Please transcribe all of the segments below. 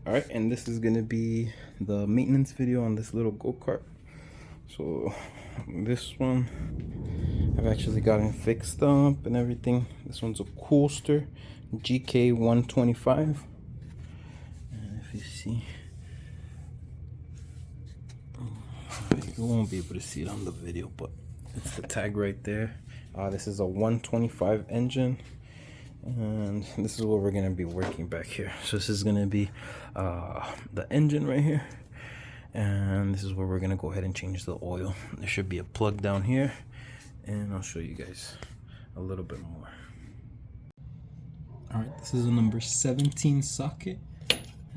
All right, and this is gonna be the maintenance video on this little go-kart. So this one I've actually gotten fixed up and everything. This one's a coolster gk125, and if you see, you won't be able to see it on the video, but it's the tag right there. This is a 125 engine, and this is what we're gonna be working back here. So this is gonna be the engine right here, and this is where we're gonna go ahead and change the oil. There should be a plug down here, and I'll show you guys a little bit more. All right, this is a number 17 socket,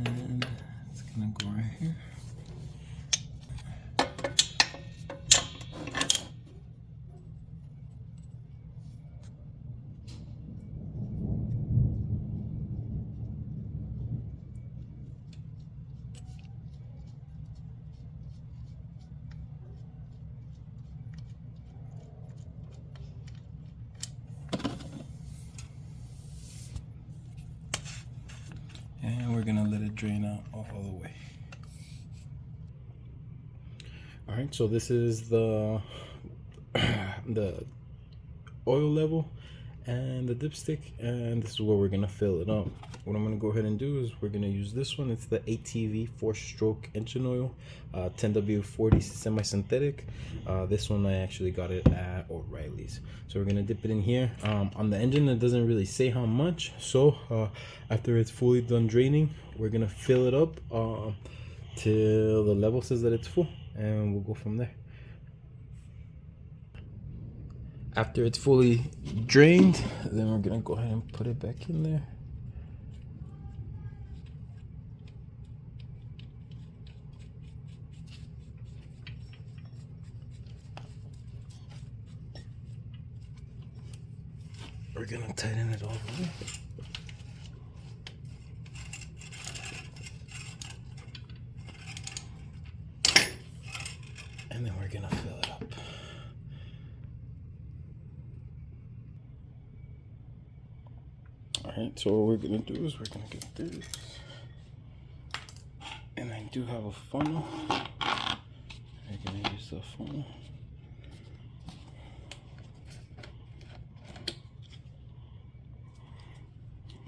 and it's gonna go right here. And we're gonna let it drain out all the way. All right, so this is the oil level and the dipstick, and this is where we're gonna fill it up. What I'm gonna go ahead and do is we're gonna use this one. It's the ATV 4-stroke engine oil, 10W40 semi-synthetic. This one I actually got it at O'Reilly's. So we're gonna dip it in here. On the engine it doesn't really say how much, so after it's fully done draining, we're gonna fill it up till the level says that it's full, and we'll go from there. After it's fully drained, then we're gonna go ahead and put it back in there. We're gonna tighten it all the way. And then we're gonna fill it up. Alright, so what we're gonna do is we're gonna get this. And I do have a funnel. We're gonna use the funnel.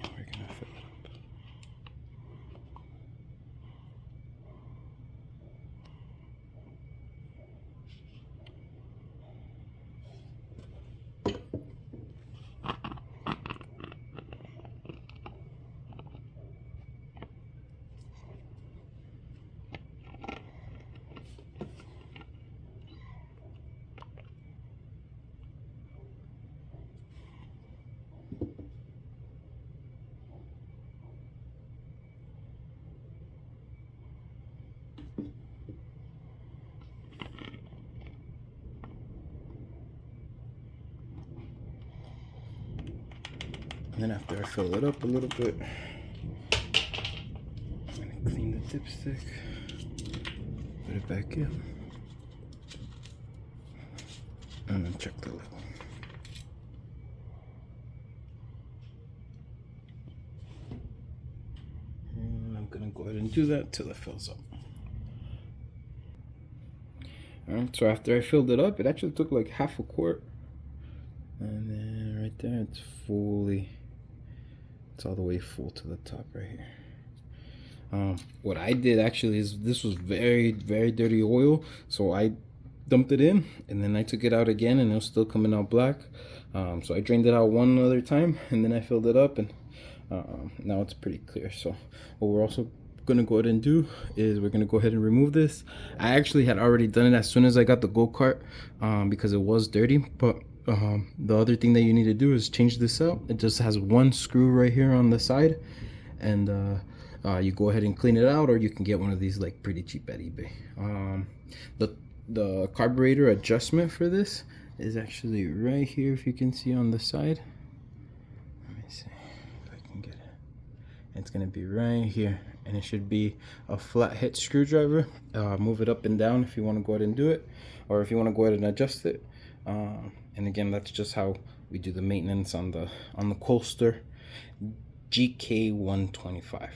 We're gonna fill it up. And then after I fill it up a little bit, I'm gonna clean the dipstick, put it back in, and then check the level. And I'm gonna go ahead and do that till it fills up. Alright, so after I filled it up, it actually took like half a quart. And then right there, it's all the way full to the top right here. What I did actually is, this was very, very dirty oil, so I dumped it in and then I took it out again, and it was still coming out black. So I drained it out one other time, and then I filled it up, and now it's pretty clear. So what we're also gonna go ahead and do is we're gonna go ahead and remove this. I actually had already done it as soon as I got the go-kart, because it was dirty, but the other thing that you need to do is change this out. It just has one screw right here on the side, and you go ahead and clean it out, or you can get one of these like pretty cheap at eBay. The carburetor adjustment for this is actually right here, if you can see on the side. Let me see if I can get it. It's gonna be right here, and it should be a flathead screwdriver. Move it up and down if you want to go ahead and do it, or if you want to go ahead and adjust it. And again, that's just how we do the maintenance on the coolster gk125.